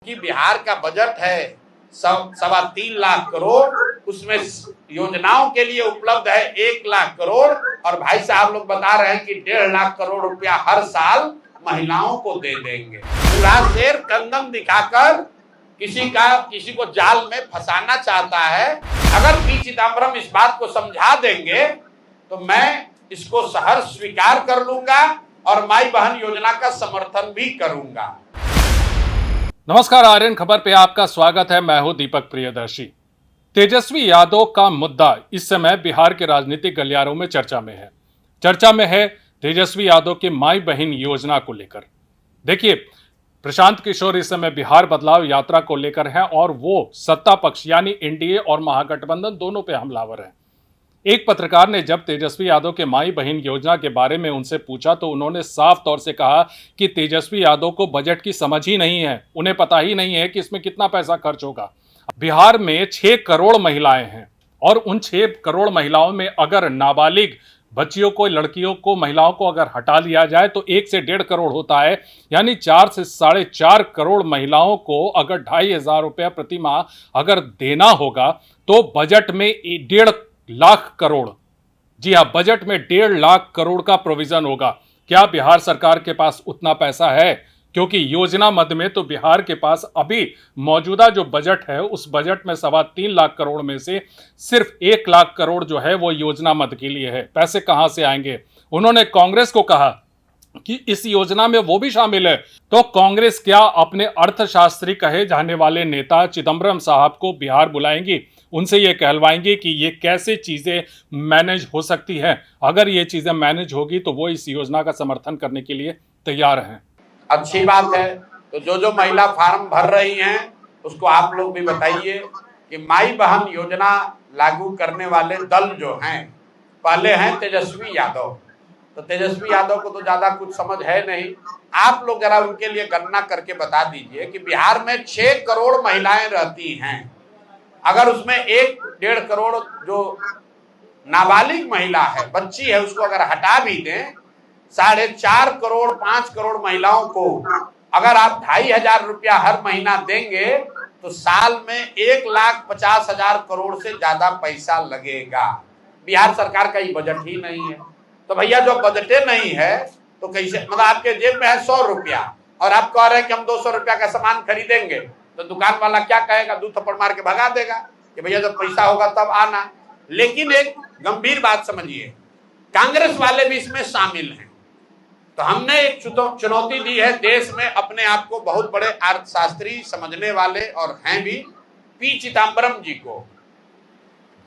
कि बिहार का बजट है 3.25 लाख करोड़, उसमें योजनाओं के लिए उपलब्ध है 1 लाख करोड़ और भाई साहब लोग बता रहे हैं कि 1.5 लाख करोड़ रुपया हर साल महिलाओं को दे देंगे। पूरा शेर कंगन दिखाकर किसी को जाल में फंसाना चाहता है। अगर पी चिदम्बरम इस बात को समझा देंगे तो मैं इसको सहर्ष स्वीकार कर लूंगा और माई बहन योजना का समर्थन भी करूंगा। नमस्कार, आर्यन खबर पे आपका स्वागत है। मैं हूं दीपक प्रियदर्शी। तेजस्वी यादव का मुद्दा इस समय बिहार के राजनीतिक गलियारों में चर्चा में है तेजस्वी यादव की माई बहन योजना को लेकर। देखिए, प्रशांत किशोर इस समय बिहार बदलाव यात्रा को लेकर हैं और वो सत्ता पक्ष यानी एनडीए और महागठबंधन दोनों पे हमलावर हैं। एक पत्रकार ने जब तेजस्वी यादव के माई बहन योजना के बारे में उनसे पूछा तो उन्होंने साफ तौर से कहा कि तेजस्वी यादव को बजट की समझ ही नहीं है, उन्हें पता ही नहीं है कि इसमें कितना पैसा खर्च होगा। बिहार में 6 करोड़ महिलाएं हैं और उन 6 करोड़ महिलाओं में अगर नाबालिग बच्चियों को, लड़कियों को, महिलाओं को अगर हटा लिया जाए तो 1 से 1.5 करोड़ होता है। यानी 4 से 4.5 करोड़ महिलाओं को अगर 2,500 रुपया प्रति माह अगर देना होगा तो बजट में 1.5 लाख करोड़, जी हां, बजट में 1.5 लाख करोड़ का प्रोविजन होगा। क्या बिहार सरकार के पास उतना पैसा है? क्योंकि योजना मद में तो बिहार के पास अभी मौजूदा जो बजट है उस बजट में 3.25 लाख करोड़ में से सिर्फ 1 लाख करोड़ जो है वो योजना मद के लिए है। पैसे कहां से आएंगे? उन्होंने कांग्रेस को कहा कि इस योजना में वो भी शामिल है। तो कांग्रेस क्या अपने अर्थशास्त्री कहे जाने वाले नेता चिदम्बरम साहब को बिहार बुलाएंगी, उनसे ये कहलवाएंगे कि ये कैसे चीजें मैनेज हो सकती हैं? अगर ये चीजें मैनेज होगी तो वो इस योजना का समर्थन करने के लिए तैयार हैं। अच्छी बात है। तो जो महिला फार्म भर रही हैं उसको आप लोग भी बताइए कि माई बहन योजना लागू करने वाले दल जो हैं, पहले हैं तेजस्वी यादव। तो तेजस्वी यादव को तो ज्यादा कुछ समझ है नहीं। आप लोग जरा उनके लिए गणना करके बता दीजिए कि बिहार में 6 करोड़ महिलाएं रहती हैं। अगर उसमें 1.5 करोड़ जो नाबालिग महिला है, बच्ची है, उसको अगर हटा भी दें, 4.5 करोड़ 5 करोड़ महिलाओं को अगर आप 2,500 रुपया हर महीना देंगे तो साल में 1,50,000 करोड़ से ज्यादा पैसा लगेगा। बिहार सरकार का ये बजट ही नहीं है। तो भैया जो बजटे नहीं है तो कैसे, मतलब आपके जेब में है 100 रुपया और आप कह रहे हैं कि हम 200 रुपया का सामान खरीदेंगे, तो दुकान वाला क्या कहेगा? 2 थप्पड़ मार के भगा देगा कि भैया जब पैसा होगा तब आना। लेकिन एक गंभीर बात समझिए, कांग्रेस वाले भी इसमें शामिल हैं। तो हमने एक चुनौती दी है देश में अपने आप को बहुत बड़े अर्थशास्त्री समझने वाले और हैं भी पी चिदम्बरम जी को।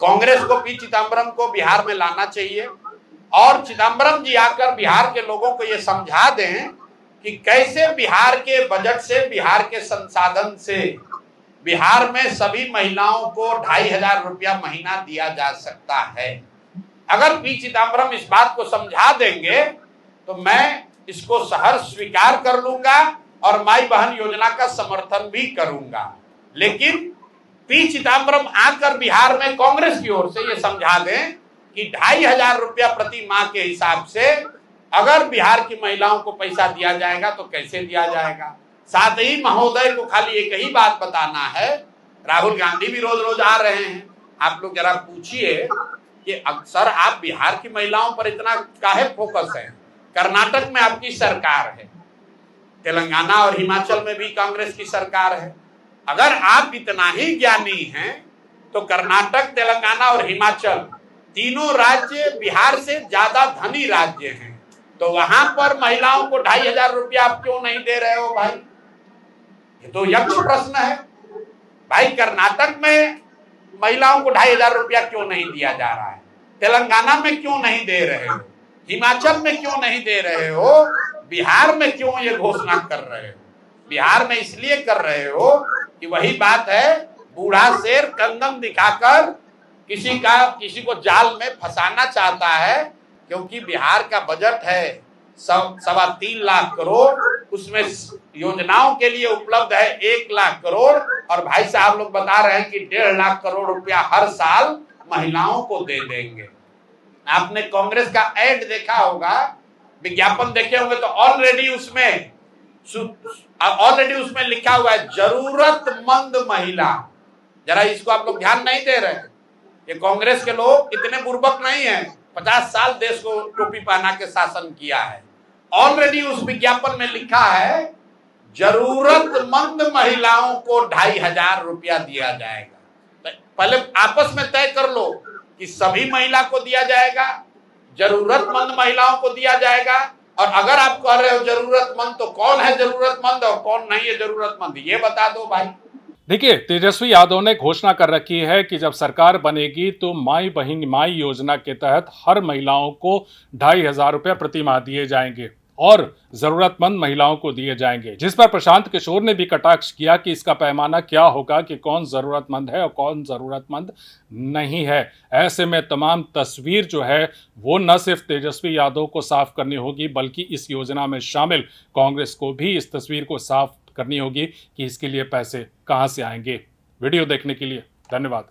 कांग्रेस को पी चिदम्बरम को बिहार में लाना चाहिए और चिदम्बरम जी आकर बिहार के लोगों को यह समझा दें कि कैसे बिहार के बजट से, बिहार के संसाधन से बिहार में सभी महिलाओं को 2,500 रुपया महीना दिया जा सकता है। अगर पी चिदम्बरम इस बात को समझा देंगे तो मैं इसको सहर्ष स्वीकार कर लूंगा और माई बहन योजना का समर्थन भी करूंगा। लेकिन पी चिदम्बरम आकर बिहार में कांग्रेस की ओर से ये समझा दें कि 2,500 रुपया प्रति माह के हिसाब से अगर बिहार की महिलाओं को पैसा दिया जाएगा तो कैसे दिया जाएगा। साथ ही महोदय को खाली एक ही बात बताना है, राहुल गांधी भी रोज रोज आ रहे हैं, आप लोग जरा पूछिए कि अक्सर आप बिहार की महिलाओं पर इतना काहे फोकस है? कर्नाटक में आपकी सरकार है, तेलंगाना और हिमाचल में भी कांग्रेस की सरकार है। अगर आप इतना ही ज्ञानी हैं तो कर्नाटक, तेलंगाना और हिमाचल तीनों राज्य बिहार से ज्यादा धनी राज्य हैं, तो वहां पर महिलाओं को 2,500 रुपया आप क्यों नहीं दे रहे हो भाई? ये तो यक्ष प्रश्न है भाई। कर्नाटक में महिलाओं को 2,500 रुपया क्यों नहीं दिया जा रहा है? तेलंगाना में क्यों नहीं दे रहे हो? हिमाचल में क्यों नहीं दे रहे हो? बिहार में क्यों ये घोषणा कर रहे हो? बिहार में इसलिए कर रहे हो कि वही बात है, बूढ़ा शेर कंगन दिखाकर किसी को जाल में फंसाना चाहता है। क्योंकि बिहार का बजट है 3.25 लाख करोड़, उसमें योजनाओं के लिए उपलब्ध है 1 लाख करोड़ और भाई साहब लोग बता रहे हैं कि 1.5 लाख करोड़ रुपया हर साल महिलाओं को दे देंगे। आपने कांग्रेस का ऐड देखा होगा, विज्ञापन देखे होंगे, तो ऑलरेडी उसमें ऑलरेडी उसमें लिखा हुआ है जरूरतमंद महिला। जरा इसको आप लोग ध्यान नहीं दे रहे। ये कांग्रेस के लोग इतने बुर्बक नहीं है, 50 साल देश को टोपी पहना के शासन किया है। ऑलरेडी उस विज्ञापन में लिखा है जरूरतमंद महिलाओं को 2500 रुपया दिया जाएगा। पहले आपस में तय कर लो कि सभी महिला को दिया जाएगा, जरूरतमंद महिलाओं को दिया जाएगा, और अगर आप कह रहे हो जरूरतमंद तो कौन है जरूरतमंद और कौन नहीं है जरूरतमंद, ये बता दो भाई। देखिए, तेजस्वी यादव ने घोषणा कर रखी है कि जब सरकार बनेगी तो माई बहन माई योजना के तहत हर महिलाओं को 2500 रुपये प्रति माह दिए जाएंगे और जरूरतमंद महिलाओं को दिए जाएंगे, जिस पर प्रशांत किशोर ने भी कटाक्ष किया कि इसका पैमाना क्या होगा कि कौन जरूरतमंद है और कौन जरूरतमंद नहीं है। ऐसे में तमाम तस्वीर जो है वो न सिर्फ तेजस्वी यादव को साफ करनी होगी, बल्कि इस योजना में शामिल कांग्रेस को भी इस तस्वीर को साफ करनी होगी कि इसके लिए पैसे कहां से आएंगे। वीडियो देखने के लिए धन्यवाद।